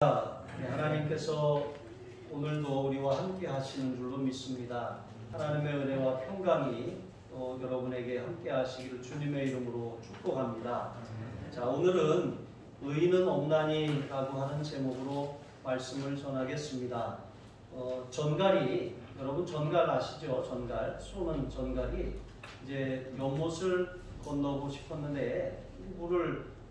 네, 하나님께서 오늘도 우리와 함께 하시는 줄로 믿습니다. 하나님의 은혜와 평강이 또 여러분에게 함께 하시기를 주님의 이름으로 축복합니다. 자, 오늘은 의인은 없나니라고 하는 제목으로 말씀을 전하겠습니다. 전갈이, 여러분 전갈 아시죠? 전갈, 쏘는 전갈이 이제 연못을 건너고 싶었는데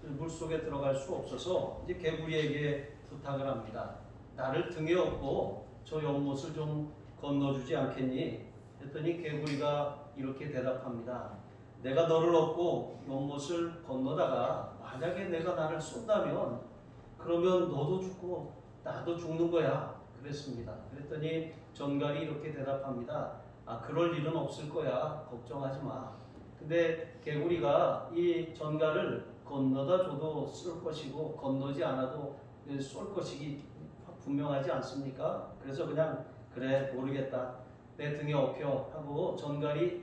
물속에 들어갈 수 없어서 이제 개구리에게 부탁을 합니다. 나를 등에 업고 저 연못을 좀 건너주지 않겠니? 했더니 개구리가 이렇게 대답합니다. 내가 너를 업고 연못을 건너다가 만약에 내가 나를 쏜다면 그러면 너도 죽고 나도 죽는 거야. 그랬습니다. 그랬더니 전갈이 이렇게 대답합니다. 그럴 일은 없을 거야. 걱정하지 마. 근데 개구리가 이 전갈을 건너다 줘도 쓸 것이고 건너지 않아도 쏠 것이 분명하지 않습니까? 그래서 그냥 그래 모르겠다. 내 등에 업혀 하고 전갈이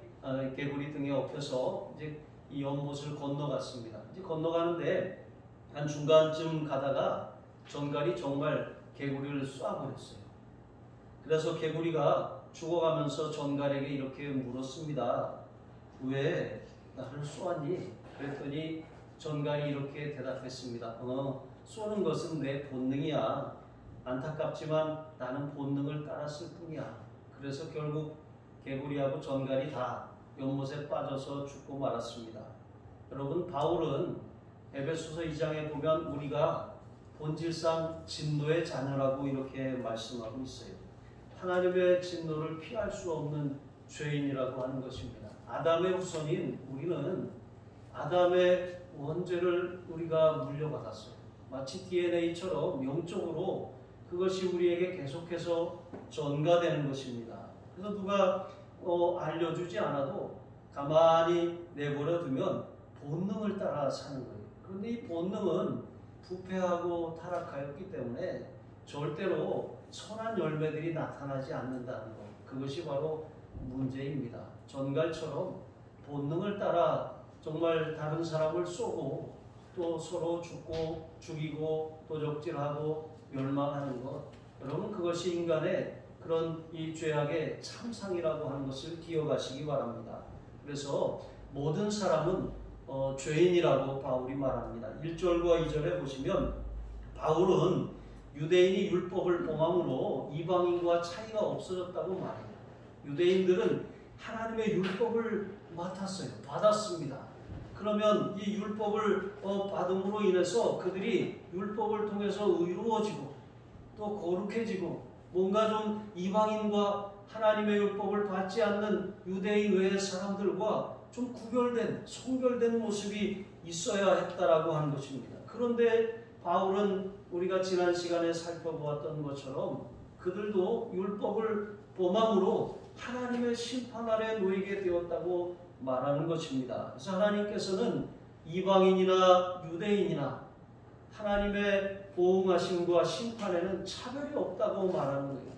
개구리 등에 업혀서 이제 이 연못을 건너갔습니다. 이제 건너가는데 한 중간쯤 가다가 전갈이 정말 개구리를 쏴버렸어요. 그래서 개구리가 죽어가면서 전갈에게 이렇게 물었습니다. 왜 나를 쏘았니? 그랬더니 전갈이 이렇게 대답했습니다. 쏘는 것은 내 본능이야. 안타깝지만 나는 본능을 따랐을 뿐이야. 그래서 결국 개구리하고 전갈이 다 연못에 빠져서 죽고 말았습니다. 여러분, 바울은 에베소서 2장에 보면 우리가 본질상 진노의 자녀라고 이렇게 말씀하고 있어요. 하나님의 진노를 피할 수 없는 죄인이라고 하는 것입니다. 아담의 후손인 우리는 아담의 원죄를 우리가 물려받았어요. 마치 DNA처럼 영적으로 그것이 우리에게 계속해서 전가되는 것입니다. 그래서 누가 알려주지 않아도 가만히 내버려 두면 본능을 따라 사는 거예요. 그런데 이 본능은 부패하고 타락하였기 때문에 절대로 선한 열매들이 나타나지 않는다는 것. 그것이 바로 문제입니다. 전갈처럼 본능을 따라 정말 다른 사람을 쏘고 또 서로 죽고 죽이고 도적질하고 멸망하는 것. 여러분, 그것이 인간의 그런 이 죄악의 참상이라고 하는 것을 기억하시기 바랍니다. 그래서 모든 사람은 죄인이라고 바울이 말합니다. 1절과 2절에 보시면 바울은 유대인이 율법을 범함으로 이방인과 차이가 없어졌다고 말해요. 유대인들은 하나님의 율법을 맡았어요. 받았습니다. 그러면 이 율법을 받음으로 인해서 그들이 율법을 통해서 의로워지고 또 거룩해지고 뭔가 좀 이방인과 하나님의 율법을 받지 않는 유대인 외의 사람들과 좀 구별된, 성별된 모습이 있어야 했다라고 하는 것입니다. 그런데 바울은 우리가 지난 시간에 살펴보았던 것처럼 그들도 율법을 범함으로 하나님의 심판 아래 놓이게 되었다고 말하는 것입니다. 그래서 하나님께서는 이방인이나 유대인이나 하나님의 보응하심과 심판에는 차별이 없다고 말하는 거예요.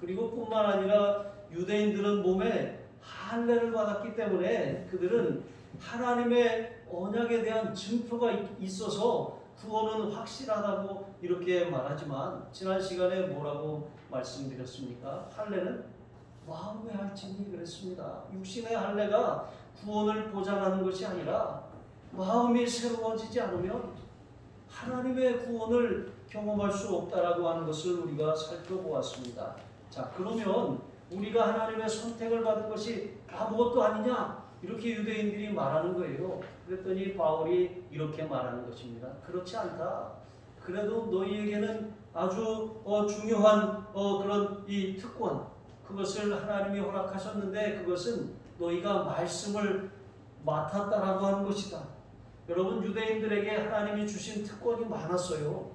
그리고 뿐만 아니라 유대인들은 몸에 할례를 받았기 때문에 그들은 하나님의 언약에 대한 증표가 있어서 구원은 확실하다고 이렇게 말하지만 지난 시간에 뭐라고 말씀드렸습니까? 할례는 마음의 할증이 그랬습니다. 육신의 할례가 구원을 보장하는 것이 아니라 마음이 새로워지지 않으면 하나님의 구원을 경험할 수 없다라고 하는 것을 우리가 살펴보았습니다. 자, 그러면 우리가 하나님의 선택을 받은 것이 아무것도 아니냐? 이렇게 유대인들이 말하는 거예요. 그랬더니 바울이 이렇게 말하는 것입니다. 그렇지 않다. 그래도 너희에게는 아주 중요한 그런 이 특권, 그것을 하나님이 허락하셨는데 그것은 너희가 말씀을 맡았다라고 하는 것이다. 여러분, 유대인들에게 하나님이 주신 특권이 많았어요.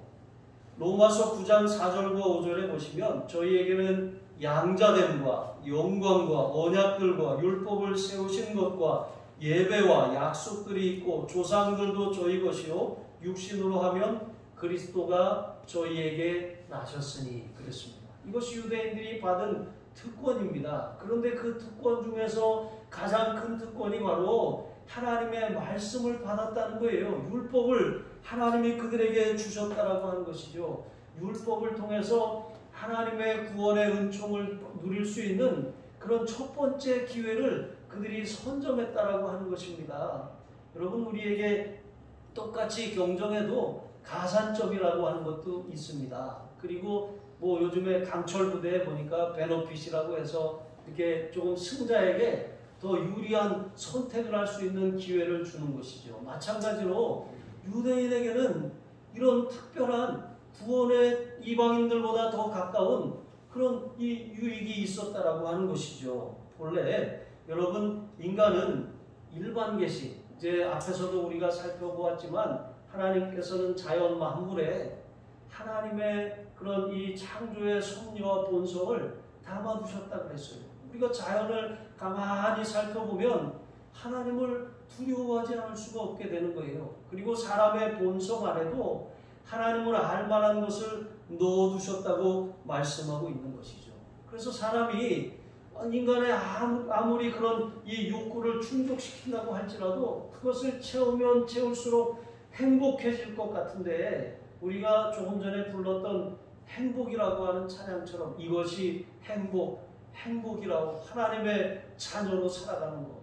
로마서 9장 4절과 5절에 보시면 저희에게는 양자됨과 영광과 언약들과 율법을 세우신 것과 예배와 약속들이 있고 조상들도 저희 것이요 육신으로 하면 그리스도가 저희에게 나셨으니 그랬습니다. 이것이 유대인들이 받은 특권입니다. 그런데 그 특권 중에서 가장 큰 특권이 바로 하나님의 말씀을 받았다는 거예요. 율법을 하나님이 그들에게 주셨다라고 하는 것이죠. 율법을 통해서 하나님의 구원의 은총을 누릴 수 있는 그런 첫 번째 기회를 그들이 선점했다라고 하는 것입니다. 여러분, 우리에게 똑같이 경정에도 가산점이라고 하는 것도 있습니다. 그리고 뭐 요즘에 강철 부대에 보니까 베너핏이라고 해서 이렇게 조금 승자에게 더 유리한 선택을 할 수 있는 기회를 주는 것이죠. 마찬가지로 유대인에게는 이런 특별한 구원의 이방인들보다 더 가까운 그런 이 유익이 있었다라고 하는 것이죠. 본래 여러분, 인간은 일반 계시, 이제 앞에서도 우리가 살펴보았지만 하나님께서는 자연 만물에 하나님의 그런 이 창조의 섭리와 본성을 담아두셨다 그랬어요. 우리가 자연을 가만히 살펴보면 하나님을 두려워하지 않을 수가 없게 되는 거예요. 그리고 사람의 본성 안에도 하나님을 알 만한 것을 넣어두셨다고 말씀하고 있는 것이죠. 그래서 사람이 인간의 아무리 그런 이 욕구를 충족시킨다고 할지라도 그것을 채우면 채울수록 행복해질 것 같은데, 우리가 조금 전에 불렀던 행복이라고 하는 찬양처럼 이것이 행복이라고, 하나님의 자녀로 살아가는 것.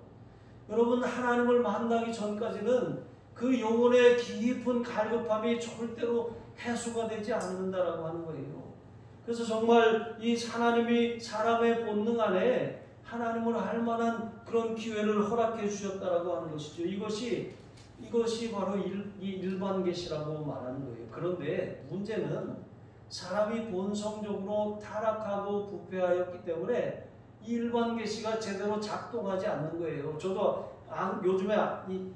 여러분, 하나님을 만나기 전까지는 그 영혼의 깊은 갈급함이 절대로 해소가 되지 않는다라고 하는 거예요. 그래서 정말 이 하나님이 사람의 본능 안에 하나님을 알 만한 그런 기회를 허락해 주셨다라고 하는 것이죠. 이것이 바로 일반 계시라고 말하는 거예요. 그런데 문제는 사람이 본성적으로 타락하고 부패하였기 때문에 이 일반 계시가 제대로 작동하지 않는 거예요. 저도 요즘에 이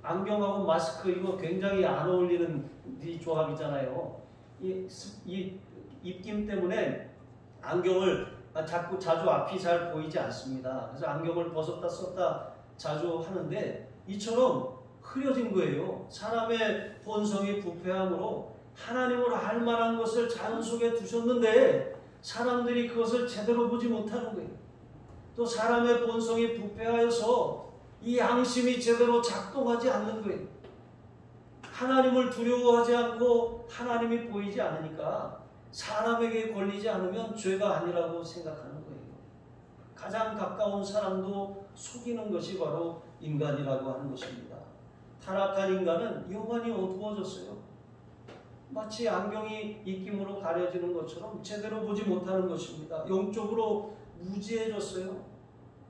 안경하고 마스크 이거 굉장히 안 어울리는 이 조합이잖아요. 이 입김 때문에 안경을 자주 앞이 잘 보이지 않습니다. 그래서 안경을 벗었다 썼다 자주 하는데 이처럼 흐려진 거예요. 사람의 본성이 부패함으로 하나님을 알 만한 것을 자연 속에 두셨는데 사람들이 그것을 제대로 보지 못하는 거예요. 또 사람의 본성이 부패하여서 이 양심이 제대로 작동하지 않는 거예요. 하나님을 두려워하지 않고 하나님이 보이지 않으니까 사람에게 걸리지 않으면 죄가 아니라고 생각하는 거예요. 가장 가까운 사람도 속이는 것이 바로 인간이라고 하는 것입니다. 타락한 인간은 영원히 어두워졌어요. 마치 안경이 입김으로 가려지는 것처럼 제대로 보지 못하는 것입니다. 영적으로 무지해졌어요.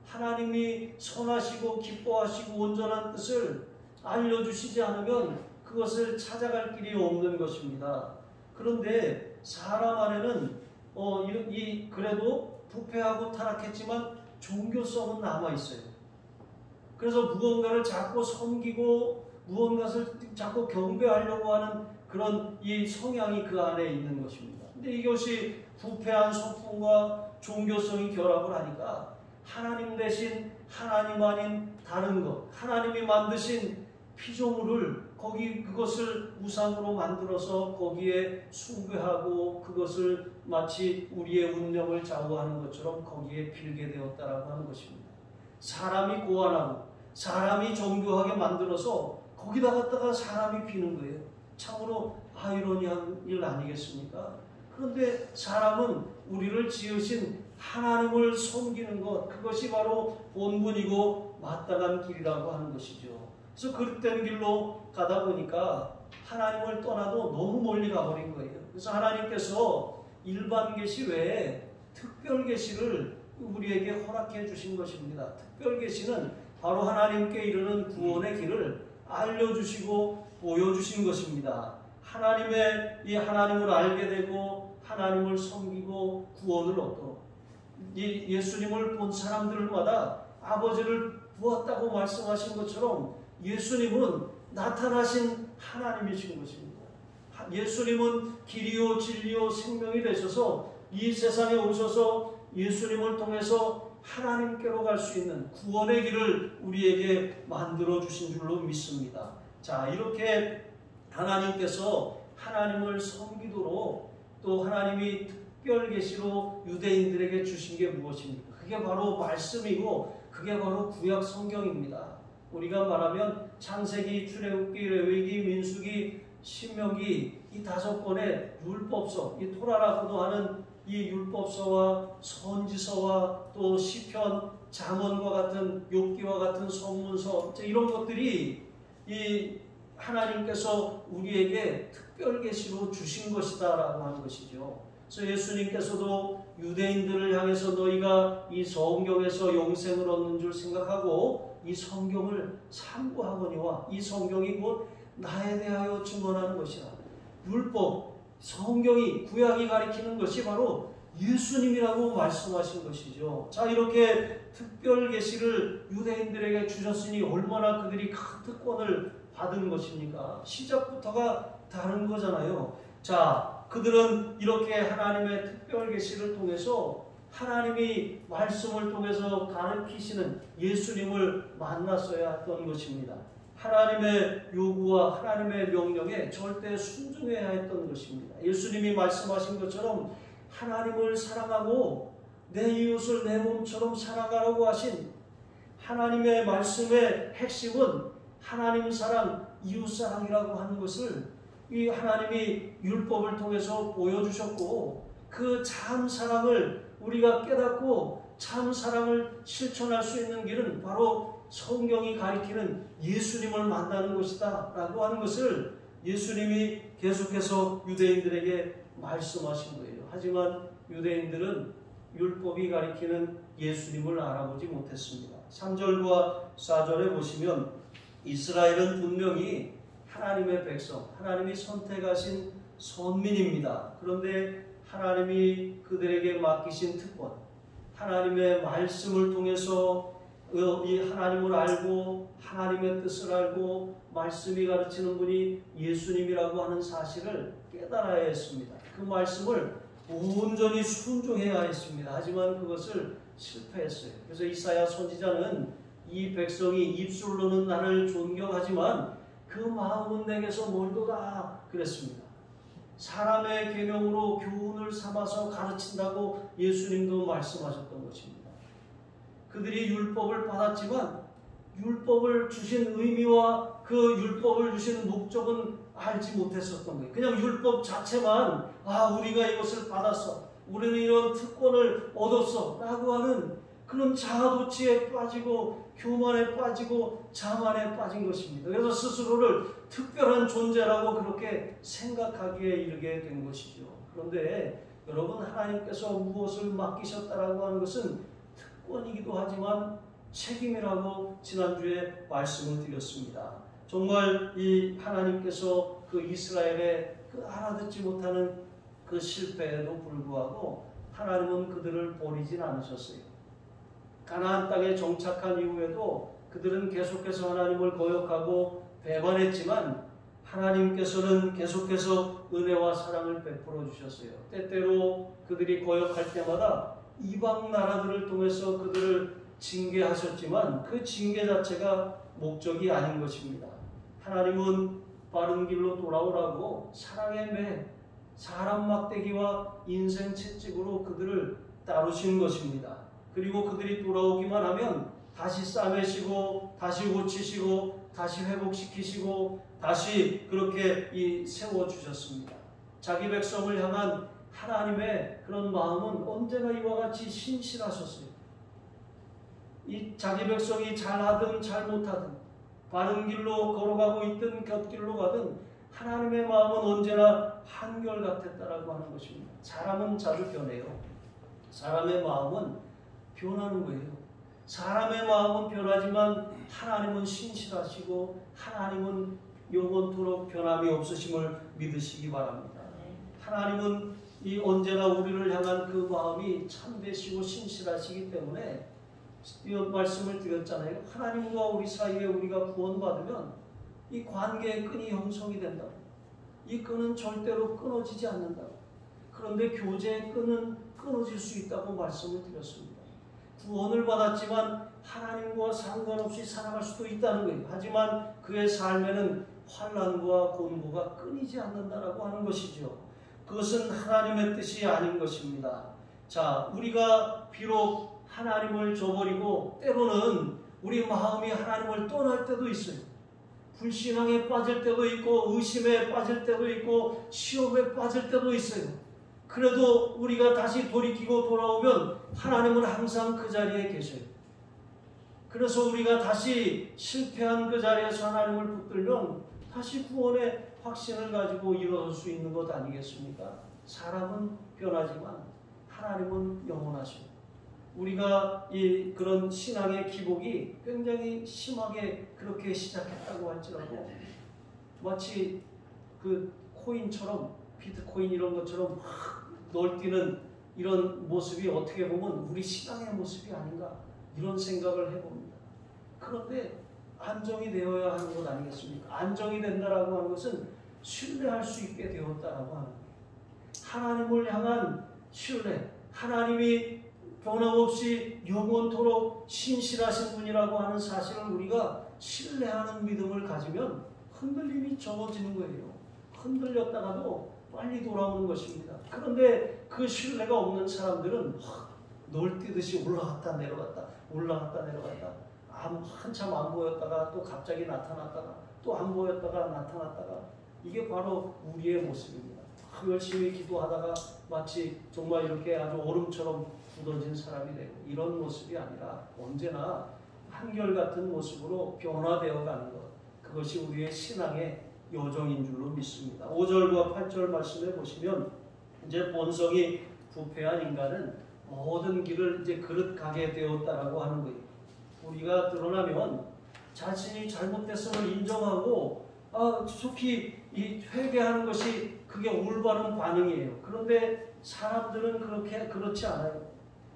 하나님이 선하시고 기뻐하시고 온전한 뜻을 알려주시지 않으면 그것을 찾아갈 길이 없는 것입니다. 그런데 사람 안에는 그래도 부패하고 타락했지만 종교성은 남아있어요. 그래서 무언가를 자꾸 섬기고 무언가를 자꾸 경배하려고 하는 그런 이 성향이 그 안에 있는 것입니다. 근데 이것이 부패한 성품과 종교성이 결합을 하니까 하나님 대신 하나님 아닌 다른 것, 하나님이 만드신 피조물을 그것을 우상으로 만들어서 거기에 숭배하고 그것을 마치 우리의 운명을 좌우하는 것처럼 거기에 빌게 되었다라고 하는 것입니다. 사람이 고안하고 사람이 정교하게 만들어서 거기다 갖다가 사람이 비는 거예요. 참으로 아이러니한 일 아니겠습니까? 그런데 사람은 우리를 지으신 하나님을 섬기는 것, 그것이 바로 본분이고 마땅한 길이라고 하는 것이죠. 그래서 그릇된 길로 가다 보니까 하나님을 떠나도 너무 멀리 가버린 거예요. 그래서 하나님께서 일반 계시 외에 특별 계시를 우리에게 허락해 주신 것입니다. 특별 계시는 바로 하나님께 이르는 구원의 길을 알려주시고 보여주신 것입니다. 이 하나님을 알게 되고 하나님을 섬기고 구원을 얻도록 예수님을 본 사람들마다 아버지를 보았다고 말씀하신 것처럼 예수님은 나타나신 하나님이신 것입니다. 예수님은 길이요 진리요 생명이 되셔서 이 세상에 오셔서 예수님을 통해서 하나님께로 갈 수 있는 구원의 길을 우리에게 만들어 주신 줄로 믿습니다. 자, 이렇게 하나님께서 하나님을 섬기도록 또 하나님이 특별 계시로 유대인들에게 주신 게 무엇입니까? 그게 바로 말씀이고 그게 바로 구약 성경입니다. 우리가 말하면 창세기, 출애굽기, 레위기, 민수기, 신명기 이 5권의 율법서, 이 토라라고도 하는 이 율법서와 선지서와 또 시편, 잠언과 같은 욥기와 같은 선문서 이런 것들이 이 하나님께서 우리에게 특별 계시로 주신 것이다라고 하는 것이죠. 그래서 예수님께서도 유대인들을 향해서 너희가 이 성경에서 영생을 얻는 줄 생각하고 이 성경을 참고하거니와 이 성경이 곧 나에 대하여 증언하는 것이라. 율법, 성경이, 구약이 가리키는 것이 바로 예수님이라고 말씀하신 것이죠. 자, 이렇게 특별 계시를 유대인들에게 주셨으니 얼마나 그들이 큰 특권을 받은 것입니까? 시작부터가 다른 거잖아요. 자, 그들은 이렇게 하나님의 특별 계시를 통해서 하나님이 말씀을 통해서 가르치시는 예수님을 만났어야 했던 것입니다. 하나님의 요구와 하나님의 명령에 절대 순종해야 했던 것입니다. 예수님이 말씀하신 것처럼 하나님을 사랑하고 내 이웃을 내 몸처럼 사랑하라고 하신 하나님의 말씀의 핵심은 하나님 사랑, 이웃 사랑이라고 하는 것을 이 하나님이 율법을 통해서 보여주셨고 그 참 사랑을 우리가 깨닫고 참 사랑을 실천할 수 있는 길은 바로 성경이 가리키는 예수님을 만나는 것이다 라고 하는 것을 예수님이 계속해서 유대인들에게 말씀하신 거예요. 하지만 유대인들은 율법이 가리키는 예수님을 알아보지 못했습니다. 3절과 4절에 보시면 이스라엘은 분명히 하나님의 백성, 하나님이 선택하신 선민입니다. 그런데 하나님이 그들에게 맡기신 특권, 하나님의 말씀을 통해서 이 하나님을 알고 하나님의 뜻을 알고 말씀이 가르치는 분이 예수님이라고 하는 사실을 깨달아야 했습니다. 그 말씀을 온전히 순종해야 했습니다. 하지만 그것을 실패했어요. 그래서 이사야 선지자는 이 백성이 입술로는 나를 존경하지만 그 마음은 내게서 멀도다 그랬습니다. 사람의 계명으로 교훈을 삼아서 가르친다고 예수님도 말씀하셨던 것입니다. 그들이 율법을 받았지만 율법을 주신 의미와 그 율법을 주신 목적은 알지 못했었던 거예요. 그냥 율법 자체만 우리가 이것을 받았어, 우리는 이런 특권을 얻었어 라고 하는 그런 자아도취에 빠지고 교만에 빠지고 자만에 빠진 것입니다. 그래서 스스로를 특별한 존재라고 그렇게 생각하기에 이르게 된 것이죠. 그런데 여러분, 하나님께서 무엇을 맡기셨다라고 하는 것은 특권이기도 하지만 책임이라고 지난주에 말씀을 드렸습니다. 정말 이 하나님께서 그 이스라엘의 그 알아듣지 못하는 그 실패에도 불구하고 하나님은 그들을 버리진 않으셨어요. 가나안 땅에 정착한 이후에도 그들은 계속해서 하나님을 거역하고 배반했지만 하나님께서는 계속해서 은혜와 사랑을 베풀어 주셨어요. 때때로 그들이 거역할 때마다 이방 나라들을 통해서 그들을 징계하셨지만 그 징계 자체가 목적이 아닌 것입니다. 하나님은 바른 길로 돌아오라고 사랑의 매, 사람 막대기와 인생 채찍으로 그들을 다루신 것입니다. 그리고 그들이 돌아오기만 하면 다시 싸매시고 다시 고치시고 다시 회복시키시고 다시 그렇게 세워주셨습니다. 자기 백성을 향한 하나님의 그런 마음은 언제나 이와 같이 신실하셨어요. 이 자기 백성이 잘하든 잘못하든 바른 길로 걸어가고 있든 곁길로 가든 하나님의 마음은 언제나 한결같았다라고 하는 것입니다. 사람은 자주 변해요. 사람의 마음은 변하는 거예요. 사람의 마음은 변하지만 하나님은 신실하시고 하나님은 영원토록 변함이 없으심을 믿으시기 바랍니다. 하나님은 언제나 우리를 향한 그 마음이 참되시고 신실하시기 때문에 이 말씀을 드렸잖아요. 하나님과 우리 사이에 우리가 구원받으면 이 관계의 끈이 형성이 된다고. 이 끈은 절대로 끊어지지 않는다고. 그런데 교제의 끈은 끊어질 수 있다고 말씀을 드렸습니다. 구원을 받았지만 하나님과 상관없이 살아갈 수도 있다는 거예요. 하지만 그의 삶에는 환난과 곤고가 끊이지 않는다라고 하는 것이죠. 그것은 하나님의 뜻이 아닌 것입니다. 자, 우리가 비록 하나님을 저버리고 때로는 우리 마음이 하나님을 떠날 때도 있어요. 불신앙에 빠질 때도 있고 의심에 빠질 때도 있고 시험에 빠질 때도 있어요. 그래도 우리가 다시 돌이키고 돌아오면 하나님은 항상 그 자리에 계셔요. 그래서 우리가 다시 실패한 그 자리에서 하나님을 붙들면 다시 구원의 확신을 가지고 일어설 수 있는 것 아니겠습니까? 사람은 변하지만 하나님은 영원하시고, 우리가 그런 신앙의 기복이 굉장히 심하게 그렇게 시작했다고 할지라도 마치 그 코인처럼, 비트코인 이런 것처럼 확 널뛰는 이런 모습이 어떻게 보면 우리 신앙의 모습이 아닌가, 이런 생각을 해봅니다. 그런데 안정이 되어야 하는 것 아니겠습니까? 안정이 된다라고 하는 것은 신뢰할 수 있게 되었다라고 하는 거예요. 하나님을 향한 신뢰, 하나님이 변함없이 영원토록 신실하신 분이라고 하는 사실을 우리가 신뢰하는 믿음을 가지면 흔들림이 적어지는 거예요. 흔들렸다가도 빨리 돌아오는 것입니다. 그런데 그 신뢰가 없는 사람들은 널뛰듯이 올라갔다 내려갔다 올라갔다 내려갔다, 한참 안 보였다가 또 갑자기 나타났다가 또 안 보였다가 나타났다가, 이게 바로 우리의 모습입니다. 열심히 기도하다가 마치 정말 이렇게 아주 얼음처럼 굳어진 사람이 되고, 이런 모습이 아니라 언제나 한결같은 모습으로 변화되어 가는 것, 그것이 우리의 신앙의 여정인 줄로 믿습니다. 5절과 8절 말씀해 보시면 이제 본성이 부패한 인간은 모든 길을 이제 그릇가게 되었다라고 하는 거예요. 우리가 드러나면 자신이 잘못됐음을 인정하고 속히 회개하는 것이 그게 올바른 반응이에요. 그런데 사람들은 그렇지 않아요.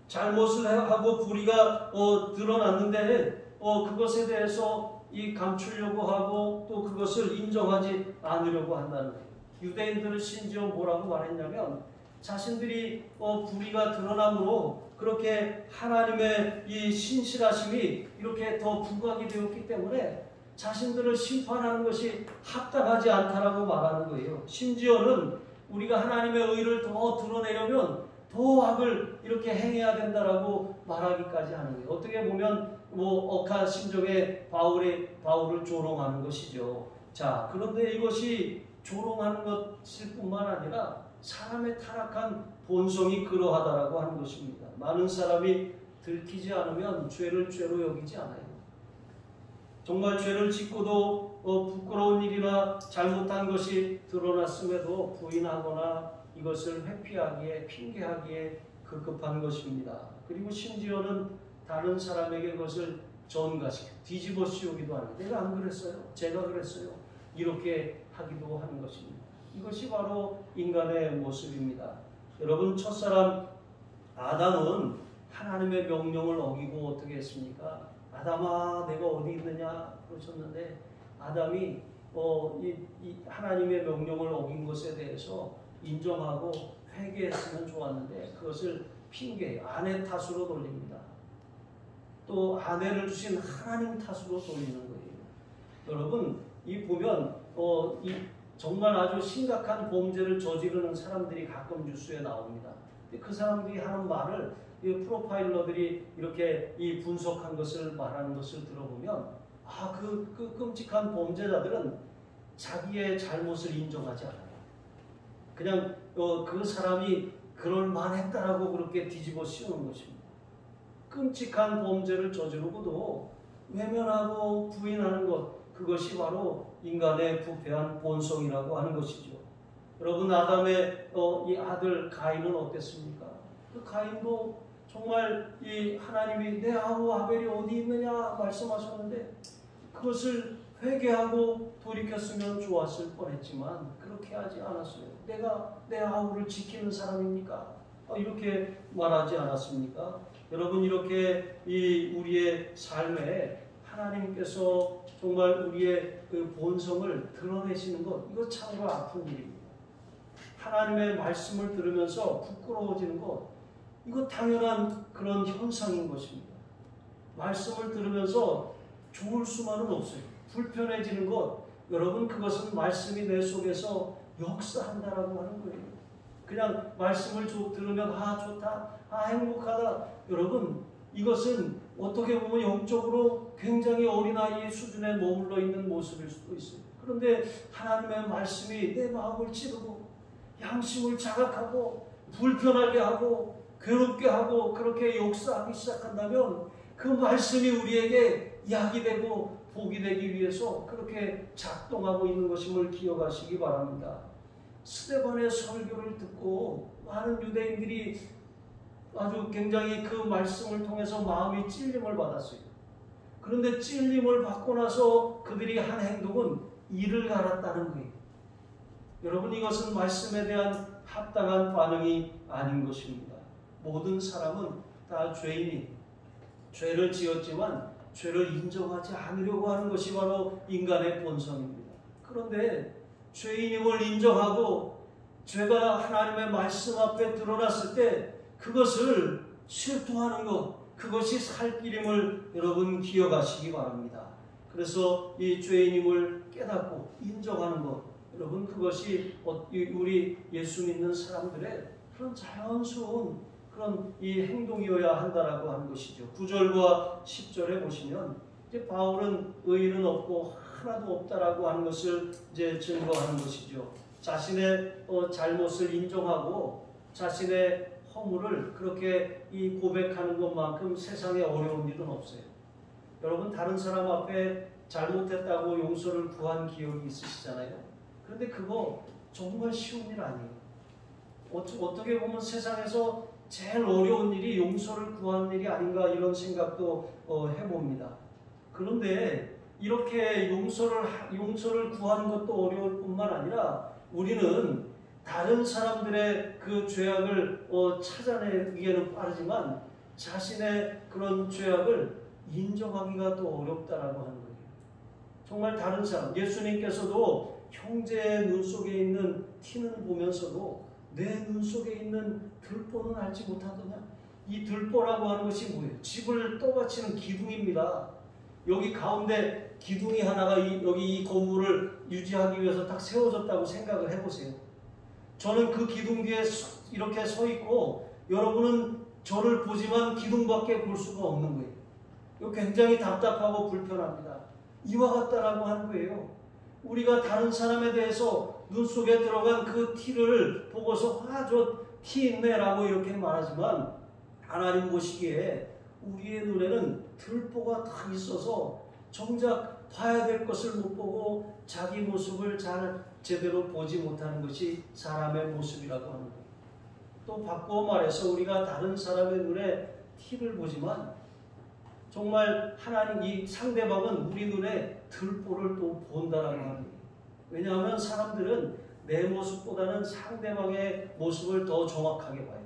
잘못을 하고 불의가 드러났는데 그것에 대해서 감추려고 하고 또 그것을 인정하지 않으려고 한다는 거예요. 유대인들은 심지어 뭐라고 말했냐면, 자신들이 불의가 드러남으로 그렇게 하나님의 이 신실하심이 이렇게 더 부각이 되었기 때문에 자신들을 심판하는 것이 합당하지 않다라고 말하는 거예요. 심지어는 우리가 하나님의 의를 더 드러내려면 더 악을 이렇게 행해야 된다라고 말하기까지 하는 거예요. 어떻게 보면 억한 심정에 바울을 조롱하는 것이죠. 자, 그런데 이것이 조롱하는 것일 뿐만 아니라 사람의 타락한 본성이 그러하다라고 하는 것입니다. 많은 사람이 들키지 않으면 죄를 죄로 여기지 않아요. 정말 죄를 짓고도 부끄러운 일이나 잘못한 것이 드러났음에도 부인하거나 이것을 회피하기에, 핑계하기에 급급한 것입니다. 그리고 심지어는 다른 사람에게 그것을 전가시켜 뒤집어 씌우기도 하는, 내가 안 그랬어요, 제가 그랬어요, 이렇게 하기도 하는 것입니다. 이것이 바로 인간의 모습입니다. 여러분, 첫사람 아담은 하나님의 명령을 어기고 어떻게 했습니까? 아담아, 내가 어디 있느냐 그러셨는데, 아담이 하나님의 명령을 어긴 것에 대해서 인정하고 회개했으면 좋았는데 그것을 핑계, 아내 탓으로 돌립니다. 또 아내를 주신 하나님 탓으로 돌리는 거예요. 여러분, 보면 정말 아주 심각한 범죄를 저지르는 사람들이 가끔 뉴스에 나옵니다. 그 사람들이 하는 말을 프로파일러들이 이렇게 분석한 것을 말하는 것을 들어보면, 그 끔찍한 범죄자들은 자기의 잘못을 인정하지 않아요. 그냥 그 사람이 그럴 만했다라고 그렇게 뒤집어 씌우는 것입니다. 끔찍한 범죄를 저지르고도 외면하고 부인하는 것, 그것이 바로 인간의 부패한 본성이라고 하는 것이죠. 여러분, 아담의 이 아들 가인은 어땠습니까? 그 가인도 정말 하나님이 내 아우 아벨이 어디 있느냐 말씀하셨는데 그것을 회개하고 돌이켰으면 좋았을 뻔했지만 그렇게 하지 않았어요. 내가 내 아우를 지키는 사람입니까? 이렇게 말하지 않았습니까? 여러분, 이렇게 우리의 삶에 하나님께서 정말 우리의 그 본성을 드러내시는 것, 이거 참으로 아픈 일입니다. 하나님의 말씀을 들으면서 부끄러워지는 것, 이거 당연한 그런 현상인 것입니다. 말씀을 들으면서 좋을 수만은 없어요. 불편해지는 것, 여러분, 그것은 말씀이 내 속에서 역사한다라고 하는 거예요. 그냥 말씀을 들으면 좋다, 행복하다. 여러분, 이것은 어떻게 보면 영적으로 굉장히 어린아이 수준에 머물러 있는 모습일 수도 있어요. 그런데 하나님의 말씀이 내 마음을 찌르고 양심을 자각하고 불편하게 하고 괴롭게 하고 그렇게 역사하기 시작한다면 그 말씀이 우리에게 약이 되고 복이 되기 위해서 그렇게 작동하고 있는 것임을 기억하시기 바랍니다. 스데반의 설교를 듣고 많은 유대인들이 아주 굉장히 그 말씀을 통해서 마음이 찔림을 받았어요. 그런데 찔림을 받고 나서 그들이 한 행동은 이를 갈았다는 거예요. 여러분, 이것은 말씀에 대한 합당한 반응이 아닌 것입니다. 모든 사람은 다 죄인이 죄를 지었지만 죄를 인정하지 않으려고 하는 것이 바로 인간의 본성입니다. 그런데 죄인임을 인정하고 죄가 하나님의 말씀 앞에 드러났을 때 그것을 실토하는 것, 그것이 살 길임을 여러분 기억하시기 바랍니다. 그래서 이 죄인임을 깨닫고 인정하는 것, 여러분 그것이 우리 예수 믿는 사람들의 그런 자연스러운 그런 이 행동이어야 한다라고 하는 것이죠. 9절과 10절에 보시면 이제 바울은 의인은 없고 하나도 없다라고 하는 것을 이제 증거하는 것이죠. 자신의 잘못을 인정하고 자신의 허물을 그렇게 이 고백하는 것만큼 세상에 어려운 일은 없어요. 여러분, 다른 사람 앞에 잘못했다고 용서를 구한 기억이 있으시잖아요. 그런데 그거 정말 쉬운 일 아니에요. 어떻게 보면 세상에서 제일 어려운 일이 용서를 구하는 일이 아닌가 이런 생각도 해봅니다. 그런데 이렇게 용서를 구하는 것도 어려울 뿐만 아니라 우리는 다른 사람들의 그 죄악을 찾아내기에는 빠르지만 자신의 그런 죄악을 인정하기가 또 어렵다라고 하는 거예요. 정말 다른 사람, 예수님께서도 형제의 눈 속에 있는 티는 보면서도 내 눈 속에 있는 들보는 알지 못하더냐. 이 들보라고 하는 것이 뭐예요? 집을 떠받치는 기둥입니다. 여기 가운데 기둥이 하나가 여기 이 건물을 유지하기 위해서 딱 세워졌다고 생각을 해보세요. 저는 그 기둥 뒤에 이렇게 서 있고 여러분은 저를 보지만 기둥밖에 볼 수가 없는 거예요. 이거 굉장히 답답하고 불편합니다. 이와 같다라고 하는 거예요. 우리가 다른 사람에 대해서 눈 속에 들어간 그 티를 보고서 저 티 있네 라고 이렇게 말하지만 하나님 보시기에 우리의 눈에는 들보가 다 있어서 정작 봐야 될 것을 못 보고 자기 모습을 제대로 보지 못하는 것이 사람의 모습이라고 하는 거예요. 또 바꾸어 말해서 우리가 다른 사람의 눈에 티를 보지만 정말 하나님 이 상대방은 우리 눈에 들보를 또 본다라고 하는 거예요. 왜냐하면 사람들은 내 모습보다는 상대방의 모습을 더 정확하게 봐요.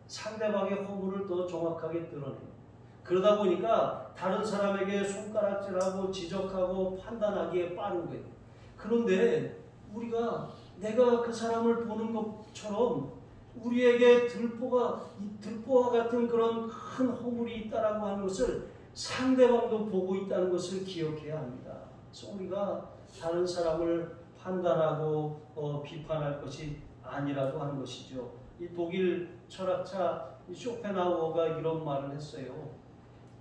상대방의 허물을 더 정확하게 드러내요. 그러다 보니까 다른 사람에게 손가락질하고 지적하고 판단하기에 빠른 거예요. 그런데 우리가 내가 그 사람을 보는 것처럼 우리에게 들보와 같은 그런 큰 허물이 있다라고 하는 것을 상대방도 보고 있다는 것을 기억해야 합니다. 그래서 우리가 다른 사람을 판단하고 비판할 것이 아니라고 하는 것이죠. 이 독일 철학자 쇼펜하우어가 이런 말을 했어요.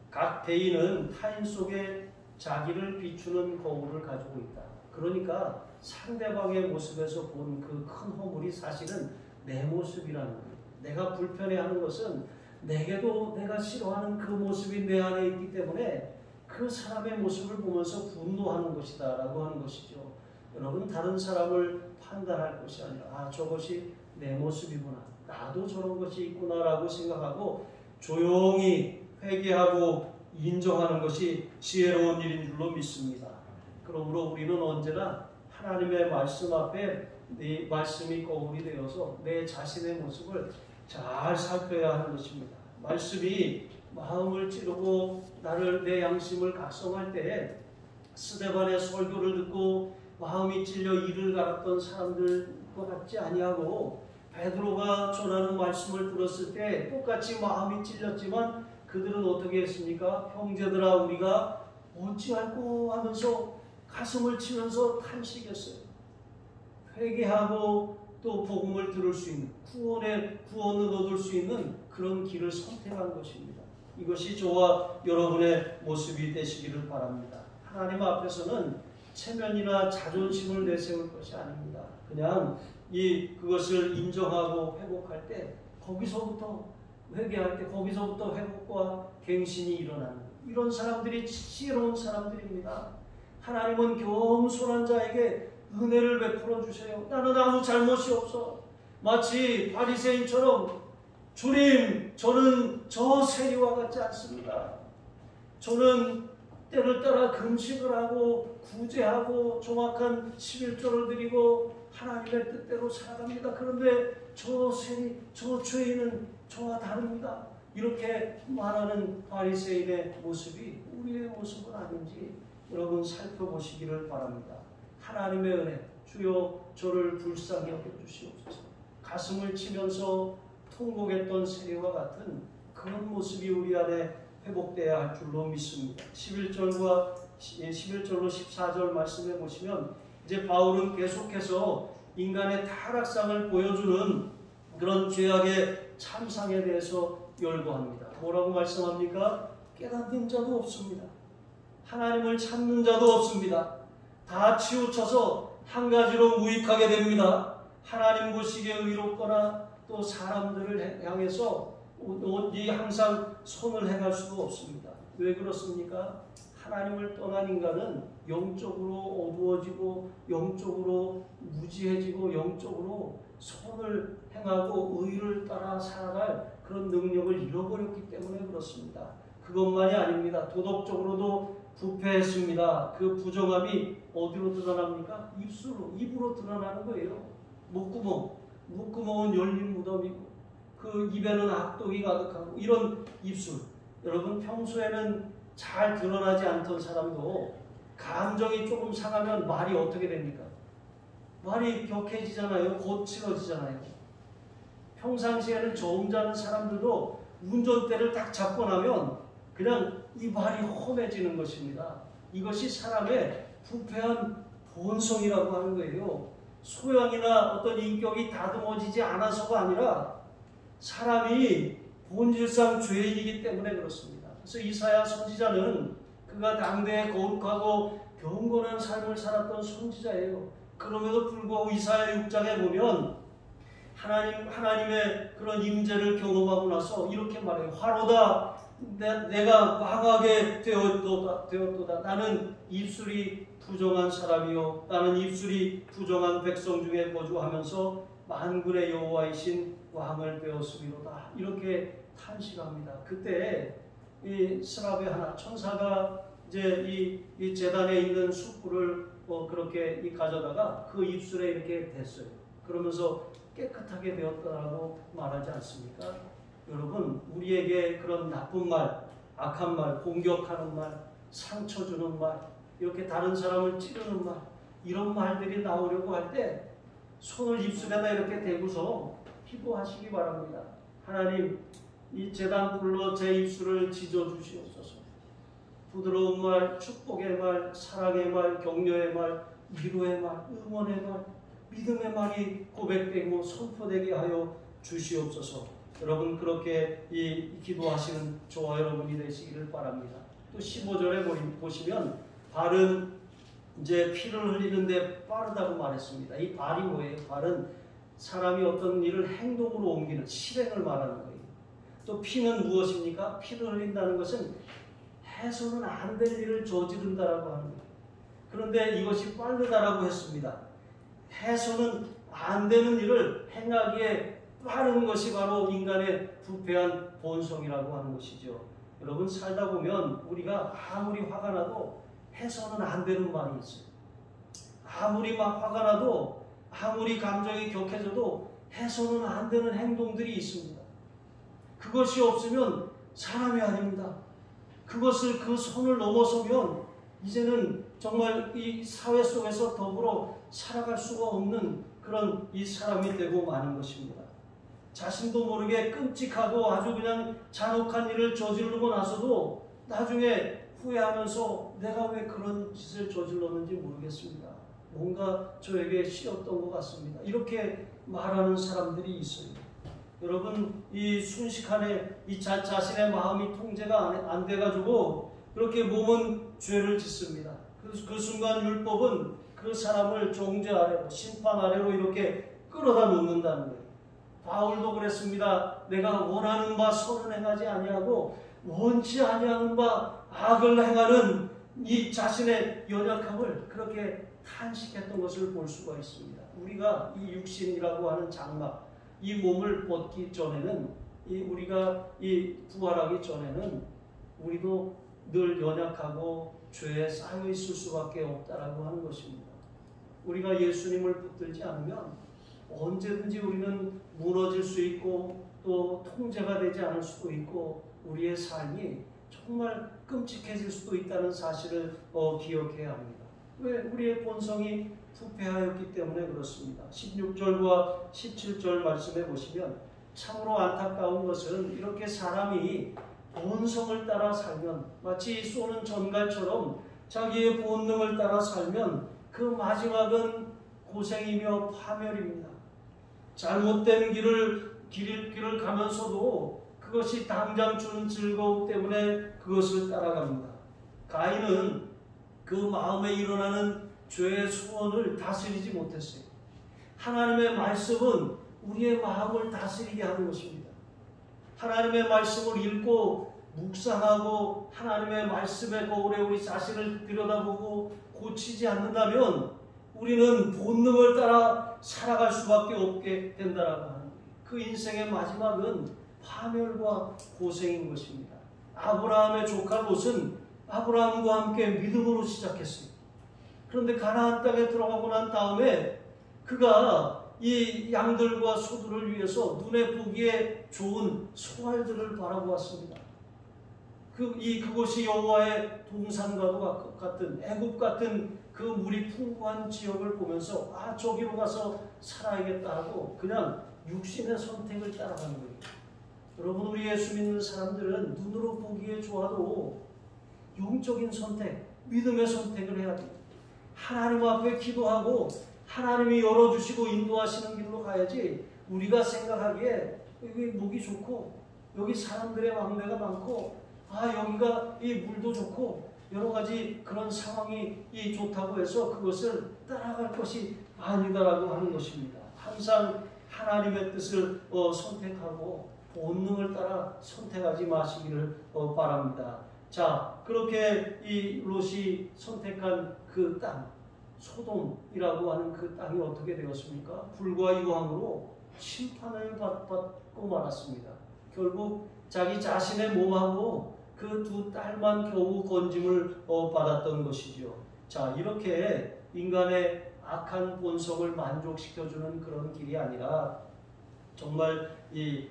각 대인은 타인 속에 자기를 비추는 거울을 가지고 있다. 그러니까 상대방의 모습에서 본 그 큰 허물이 사실은 내 모습이라는 거예요. 내가 불편해하는 것은 내게도 내가 싫어하는 그 모습이 내 안에 있기 때문에 그 사람의 모습을 보면서 분노하는 것이다 라고 하는 것이죠. 여러분, 다른 사람을 판단할 것이 아니라 저것이 내 모습이구나, 나도 저런 것이 있구나 라고 생각하고 조용히 회개하고 인정하는 것이 지혜로운 일인 줄로 믿습니다. 그러므로 우리는 언제나 하나님의 말씀 앞에 네 말씀이 거울이 되어서 내 자신의 모습을 잘 살펴야 하는 것입니다. 말씀이 마음을 찌르고 내 양심을 각성할 때에 스데반의 설교를 듣고 마음이 찔려 이를 갈았던 사람들과 같지 아니하고 베드로가 전하는 말씀을 들었을 때 똑같이 마음이 찔렸지만 그들은 어떻게 했습니까? 형제들아, 우리가 어찌할꼬 하면서 가슴을 치면서 탄식했어요. 회개하고 또 복음을 들을 수 있는 구원을 얻을 수 있는 그런 길을 선택한 것입니다. 이것이 저와 여러분의 모습이 되시기를 바랍니다. 하나님 앞에서는 체면이나 자존심을 내세울 것이 아닙니다. 그냥 그것을 인정하고 회복할 때 거기서부터 회개할 때 거기서부터 회복과 갱신이 일어나는 이런 사람들이 지혜로운 사람들입니다. 하나님은 겸손한 자에게 은혜를 베풀어 주세요. 나는 아무 잘못이 없어. 마치 바리새인처럼 주님, 저는 저 세리와 같지 않습니다. 저는 때를 따라 금식을 하고 구제하고 정확한 11조를 드리고 하나님의 뜻대로 살아갑니다. 그런데 저 세리, 저 죄인은 저와 다릅니다. 이렇게 말하는 바리새인의 모습이 우리의 모습은 아닌지 여러분 살펴보시기를 바랍니다. 하나님의 은혜, 주여 저를 불쌍히 여겨주시옵소서. 가슴을 치면서 통곡했던 세리와 같은 그런 모습이 우리 안에 회복되어야 할 줄로 믿습니다. 11절로 14절 말씀해 보시면 이제 바울은 계속해서 인간의 타락상을 보여주는 그런 죄악의 참상에 대해서 열거합니다. 뭐라고 말씀합니까? 깨닫는 자도 없습니다. 하나님을 찾는 자도 없습니다. 다 치우쳐서 한 가지로 무익하게 됩니다. 하나님 보시기에 의롭거나 또 사람들을 향해서 항상 손을 행할 수도 없습니다. 왜 그렇습니까? 하나님을 떠난 인간은 영적으로 어두워지고 영적으로 무지해지고 영적으로 손을 행하고 의를 따라 살아갈 그런 능력을 잃어버렸기 때문에 그렇습니다. 그것만이 아닙니다. 도덕적으로도 부패했습니다. 그 부정함이 어디로 드러납니까? 입으로 드러나는 거예요. 목구멍은 열린 무덤이고 그 입에는 악독이 가득하고 이런 입술. 여러분 평소에는 잘 드러나지 않던 사람도 감정이 조금 상하면 말이 어떻게 됩니까? 말이 격해지잖아요. 거칠어지잖아요. 평상시에는 저음자는 사람들도 운전대를 딱 잡고 나면 그냥 이 말이 험해지는 것입니다. 이것이 사람의 부패한 본성이라고 하는 거예요. 소양이나 어떤 인격이 다듬어지지 않아서가 아니라 사람이 본질상 죄인이기 때문에 그렇습니다. 그래서 이사야 선지자는 그가 당대에 거룩하고 경건한 삶을 살았던 선지자예요. 그럼에도 불구하고 이사야 6장에 보면 하나님의 그런 임재를 경험하고 나서 이렇게 말해요. 화로다 내가 망하게 되었도다. 나는 입술이 부정한 사람이요 나는 입술이 부정한 백성 중에 거주하면서 만군의 여호와이신 왕을 배웠음이로다. 이렇게 탄식합니다. 그때 이 스라베 하나 천사가 이제 이 제단에 있는 숯불을 그렇게 가져다가 그 입술에 이렇게 댔어요. 그러면서 깨끗하게 되었다라고 말하지 않습니까? 여러분 우리에게 그런 나쁜 말, 악한 말, 공격하는 말, 상처 주는 말, 이렇게 다른 사람을 찌르는 말, 이런 말들이 나오려고 할 때 손을 입술에다 이렇게 대고서 기도하시기 바랍니다. 하나님, 이 제단 불로 제 입술을 지져 주시옵소서. 부드러운 말, 축복의 말, 사랑의 말, 격려의 말, 위로의 말, 응원의 말, 믿음의 말이 고백되고 선포되게 하여 주시옵소서. 여러분 그렇게 기도하시는 저와 여러분이 되시기를 바랍니다. 또 15절에 보시면 발은 이제 피를 흘리는데 빠르다고 말했습니다. 이 발이 뭐예요? 발은 사람이 어떤 일을 행동으로 옮기는 실행을 말하는 거예요. 또 피는 무엇입니까? 피를 흘린다는 것은 해서는 안 될 일을 저지른다라고 하는 거예요. 그런데 이것이 빠르다라고 했습니다. 해서는 안 되는 일을 행하기에 빠른 것이 바로 인간의 부패한 본성이라고 하는 것이죠. 여러분 살다 보면 우리가 아무리 화가 나도 해서는 안 되는 말이 있어요. 아무리 막 화가 나도 아무리 감정이 격해져도 해서는 안 되는 행동들이 있습니다. 그것이 없으면 사람이 아닙니다. 그 선을 넘어서면 이제는 정말 이 사회 속에서 더불어 살아갈 수가 없는 그런 이 사람이 되고 마는 것입니다. 자신도 모르게 끔찍하고 아주 그냥 잔혹한 일을 저지르고 나서도 나중에 후회하면서 내가 왜 그런 짓을 저질렀는지 모르겠습니다. 뭔가 저에게 씌었던 것 같습니다. 이렇게 말하는 사람들이 있어요. 여러분 이 순식간에 이 자신의 마음이 통제가 안 돼가지고 그렇게 몸은 죄를 짓습니다. 그 순간 율법은 그 사람을 정죄 아래로 심판 아래로 이렇게 끌어다 놓는다는 거예요. 바울도 그랬습니다. 내가 원하는 바 선을 행하지 아니하고 원치 아니하는 바 악을 행하는 이 자신의 연약함을 그렇게 탄식했던 것을 볼 수가 있습니다. 우리가 이 육신이라고 하는 장막, 이 몸을 벗기 전에는, 우리가 이 부활하기 전에는 우리도 늘 연약하고 죄에 쌓여 있을 수밖에 없다라고 하는 것입니다. 우리가 예수님을 붙들지 않으면 언제든지 우리는 무너질 수 있고 또 통제가 되지 않을 수도 있고 우리의 삶이 정말 끔찍해질 수도 있다는 사실을 기억해야 합니다. 왜? 우리의 본성이 부패하였기 때문에 그렇습니다. 16절과 17절 말씀해 보시면 참으로 안타까운 것은 이렇게 사람이 본성을 따라 살면 마치 쏘는 전갈처럼 자기의 본능을 따라 살면 그 마지막은 고생이며 파멸입니다. 잘못된 길을 가면서도 그것이 당장 주는 즐거움 때문에 그것을 따라갑니다. 가인은 그 마음에 일어나는 죄의 소원을 다스리지 못했어요. 하나님의 말씀은 우리의 마음을 다스리게 하는 것입니다. 하나님의 말씀을 읽고 묵상하고 하나님의 말씀의 거울에 우리 자신을 들여다보고 고치지 않는다면 우리는 본능을 따라 살아갈 수밖에 없게 된다라고 하는 거예요. 그 인생의 마지막은 파멸과 고생인 것입니다. 아브라함의 조카 롯은 아브라함과 함께 믿음으로 시작했어요. 그런데 가나안 땅에 들어가고 난 다음에 그가 이 양들과 소들을 위해서 눈에 보기에 좋은 소알들을 바라보았습니다. 그곳이 여호와의 동산과도 같은 애굽 같은 그 물이 풍부한 지역을 보면서 저기로 가서 살아야겠다 하고 그냥 육신의 선택을 따라가는 거예요. 여러분, 우리 예수 믿는 사람들은 눈으로 보기에 좋아도 영적인 선택, 믿음의 선택을 해야 돼요. 하나님 앞에 기도하고 하나님이 열어주시고 인도하시는 길로 가야지 우리가 생각하기에 여기 목이 좋고 여기 사람들의 왕래가 많고 여기가 이 물도 좋고 여러 가지 그런 상황이 좋다고 해서 그것을 따라갈 것이 아니다라고 하는 것입니다. 항상 하나님의 뜻을 선택하고 본능을 따라 선택하지 마시기를 바랍니다. 자, 그렇게 이 롯이 선택한 그 땅, 소돔이라고 하는 그 땅이 어떻게 되었습니까? 불과 유황으로 심판을 받고 말았습니다. 결국 자기 자신의 몸하고 그 두 딸만 겨우 건짐을 받았던 것이죠. 자, 이렇게 인간의 악한 본성을 만족시켜주는 그런 길이 아니라 정말 이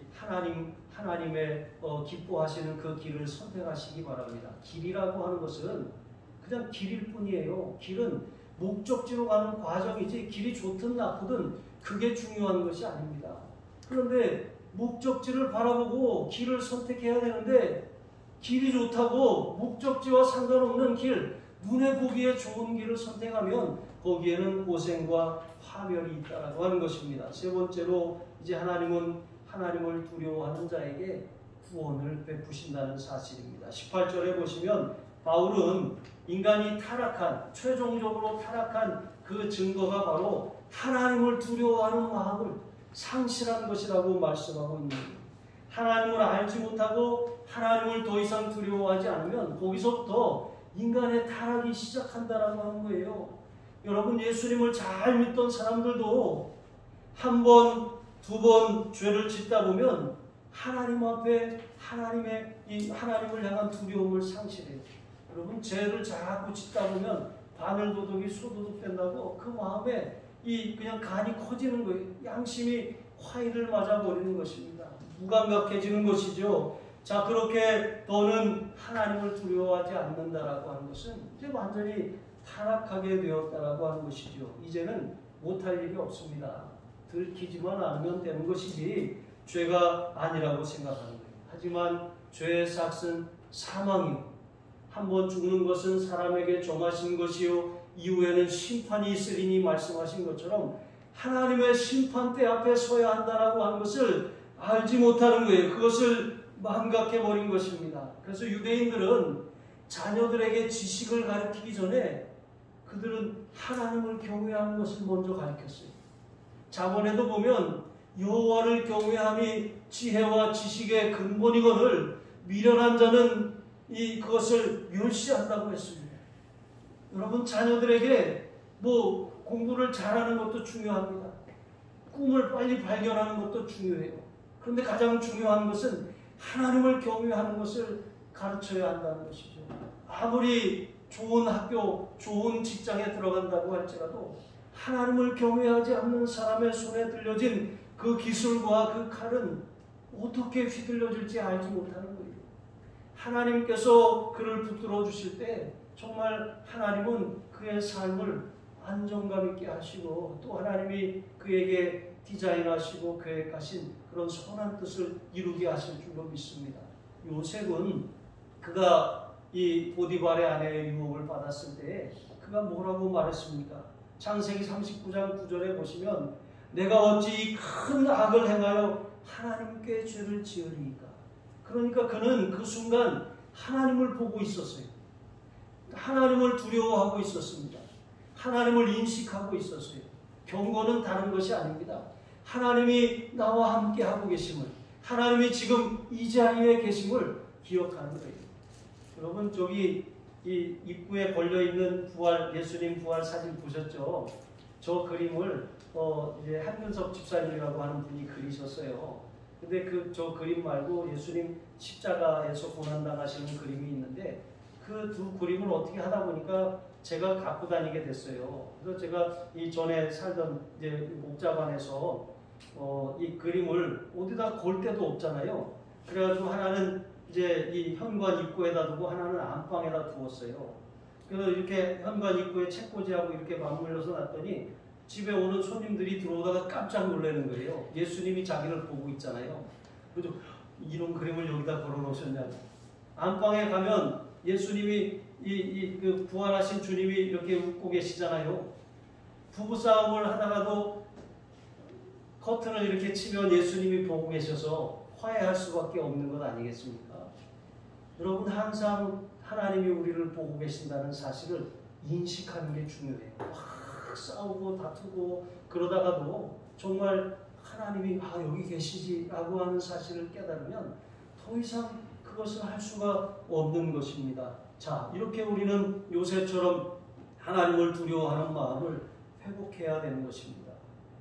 하나님의 기뻐하시는 그 길을 선택하시기 바랍니다. 길이라고 하는 것은 그냥 길일 뿐이에요. 길은 목적지로 가는 과정이지 길이 좋든 나쁘든 그게 중요한 것이 아닙니다. 그런데 목적지를 바라보고 길을 선택해야 되는데 길이 좋다고 목적지와 상관없는 길, 눈에 보기에 좋은 길을 선택하면 거기에는 고생과 파멸이 있다라고 하는 것입니다. 세 번째로 이제 하나님은 하나님을 두려워하는 자에게 구원을 베푸신다는 사실입니다. 18절에 보시면 바울은 인간이 최종적으로 타락한 그 증거가 바로 하나님을 두려워하는 마음을 상실한 것이라고 말씀하고 있는 거예요. 하나님을 알지 못하고 하나님을 더 이상 두려워하지 않으면 거기서부터 인간의 타락이 시작한다라고 하는 거예요. 여러분, 예수님을 잘 믿던 사람들도 한 번, 두 번 죄를 짓다 보면 하나님 앞에 하나님을 향한 두려움을 상실해요. 여러분, 죄를 자꾸 짓다 보면 바늘도둑이 소도둑 된다고 그 마음에 그냥 간이 커지는 거예요. 양심이 화이를 맞아버리는 것입니다. 무감각해지는 것이죠. 자, 그렇게 너는 하나님을 두려워하지 않는다라고 하는 것은 이제 완전히 타락하게 되었다라고 하는 것이죠. 이제는 못할 일이 없습니다. 들키지만 않으면 되는 것이지 죄가 아니라고 생각하는 거예요. 하지만 죄의 삭은 사망이요, 한번 죽는 것은 사람에게 정하신 것이요 이후에는 심판이 있으리니 말씀하신 것처럼 하나님의 심판대 앞에 서야 한다라고 하는 것을 알지 못하는 거예요. 그것을 망각해 버린 것입니다. 그래서 유대인들은 자녀들에게 지식을 가르치기 전에 그들은 하나님을 경외하는 것을 먼저 가르쳤어요. 자본에도 보면 여호와를 경외함이 지혜와 지식의 근본이거늘 미련한 자는 그것을 멸시한다고 했습니다. 여러분, 자녀들에게 공부를 잘하는 것도 중요합니다. 꿈을 빨리 발견하는 것도 중요해요. 그런데 가장 중요한 것은 하나님을 경외하는 것을 가르쳐야 한다는 것이죠. 아무리 좋은 학교, 좋은 직장에 들어간다고 할지라도 하나님을 경외하지 않는 사람의 손에 들려진 그 기술과 그 칼은 어떻게 휘둘려질지 알지 못하는 거예요. 하나님께서 그를 붙들어 주실 때 정말 하나님은 그의 삶을 안정감 있게 하시고 또 하나님이 그에게 디자인하시고 계획하신 그런 선한 뜻을 이루게 하실 줄로 믿습니다. 요셉은 그가 이 보디발의 아내의 유혹을 받았을 때 그가 뭐라고 말했습니까? 창세기 39장 9절에 보시면 내가 어찌 큰 악을 행하여 하나님께 죄를 지으리이까. 그러니까 그는 그 순간 하나님을 보고 있었어요. 하나님을 두려워하고 있었습니다. 하나님을 인식하고 있었어요. 경고는 다른 것이 아닙니다. 하나님이 나와 함께 하고 계심을, 하나님이 지금 이 자리에 계심을 기억하는 거예요. 여러분, 저기 이 입구에 걸려있는 예수님 부활 사진 보셨죠? 저 그림을 이제 한근석 집사님이라고 하는 분이 그리셨어요. 근데 저 그림 말고 예수님 십자가에서 고난당하시는 그림이 있는데 그 두 그림을 어떻게 하다 보니까 제가 갖고 다니게 됐어요. 그래서 제가 이 전에 살던 이제 목자관에서 이 그림을 어디다 걸 데도 없잖아요. 그래가지고 하나는 이제 이 현관 입구에다 두고 하나는 안방에다 두었어요. 그래서 이렇게 현관 입구에 책꽂이하고 이렇게 맞물려서 놨더니 집에 오는 손님들이 들어오다가 깜짝 놀라는 거예요. 예수님이 자기를 보고 있잖아요. 그래서 이런 그림을 여기다 걸어 놓으셨냐고. 안방에 가면 예수님이 그 부활하신 주님이 이렇게 웃고 계시잖아요. 부부싸움을 하다가도 커튼을 이렇게 치면 예수님이 보고 계셔서 화해할 수밖에 없는 것 아니겠습니까? 여러분, 항상 하나님이 우리를 보고 계신다는 사실을 인식하는 게 중요해요. 막 싸우고 다투고 그러다가도 정말 하나님이 여기 계시지라고 하는 사실을 깨달으면 더 이상 그것을 할 수가 없는 것입니다. 자, 이렇게 우리는 요셉처럼 하나님을 두려워하는 마음을 회복해야 되는 것입니다.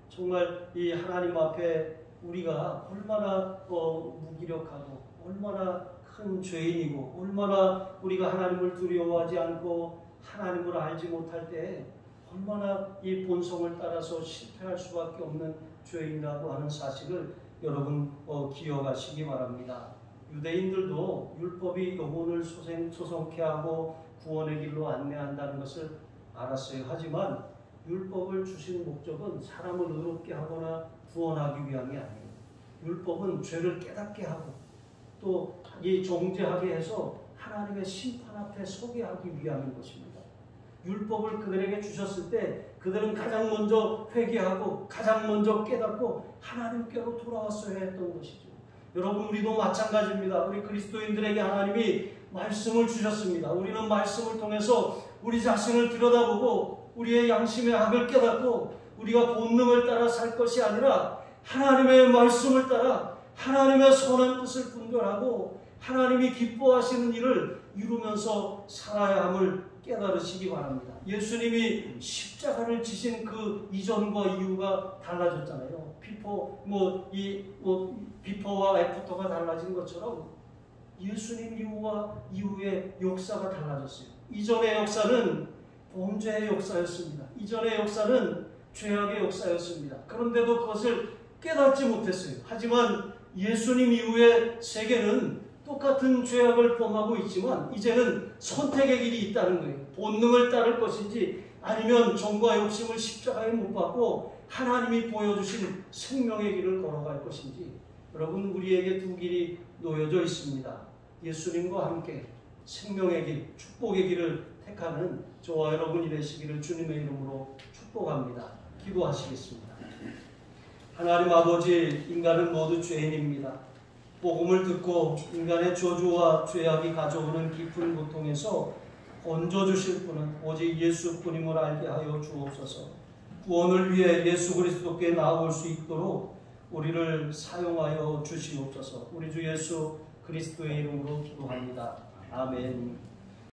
정말 이 하나님 앞에 우리가 얼마나 무기력하고 얼마나 큰 죄인이고 얼마나 우리가 하나님을 두려워하지 않고 하나님을 알지 못할 때 얼마나 이 본성을 따라서 실패할 수밖에 없는 죄인이라고 하는 사실을 여러분 기억하시기 바랍니다. 유대인들도 율법이 영혼을 소성케 하고 구원의 길로 안내한다는 것을 알았어요. 하지만 율법을 주신 목적은 사람을 의롭게 하거나 구원하기 위함이 아니에요. 율법은 죄를 깨닫게 하고 또 이 정죄하게 해서 하나님의 심판 앞에 서게 하기 위함인 것입니다. 율법을 그들에게 주셨을 때 그들은 가장 먼저 회개하고 가장 먼저 깨닫고 하나님께로 돌아왔어야 했던 것이죠. 여러분, 우리도 마찬가지입니다. 우리 그리스도인들에게 하나님이 말씀을 주셨습니다. 우리는 말씀을 통해서 우리 자신을 들여다보고 우리의 양심의 악을 깨닫고 우리가 본능을 따라 살 것이 아니라 하나님의 말씀을 따라 하나님의 선한 뜻을 분별하고 하나님이 기뻐하시는 일을 이루면서 살아야 함을 깨달으시기 바랍니다. 예수님이 십자가를 지신 그 이전과 이후가 달라졌잖아요. 비포와 애프터가 달라진 것처럼 예수님 이후와 이후의 역사가 달라졌어요. 이전의 역사는 범죄의 역사였습니다. 이전의 역사는 죄악의 역사였습니다. 그런데도 그것을 깨닫지 못했어요. 하지만 예수님 이후의 세계는 똑같은 죄악을 범하고 있지만 이제는 선택의 길이 있다는 거예요. 본능을 따를 것인지 아니면 정과 욕심을 십자가에 못 박고 하나님이 보여주신 생명의 길을 걸어갈 것인지. 여러분, 우리에게 두 길이 놓여져 있습니다. 예수님과 함께 생명의 길, 축복의 길을 택하는 저와 여러분이 되시기를 주님의 이름으로 축복합니다. 기도하시겠습니다. 하나님 아버지, 인간은 모두 죄인입니다. 복음을 듣고 인간의 저주와 죄악이 가져오는 깊은 고통에서 건져주실 분은 오직 예수뿐임을 알게 하여 주옵소서. 구원을 위해 예수 그리스도께 나아올 수 있도록 우리를 사용하여 주시옵소서. 우리 주 예수 그리스도의 이름으로 기도합니다. 아멘.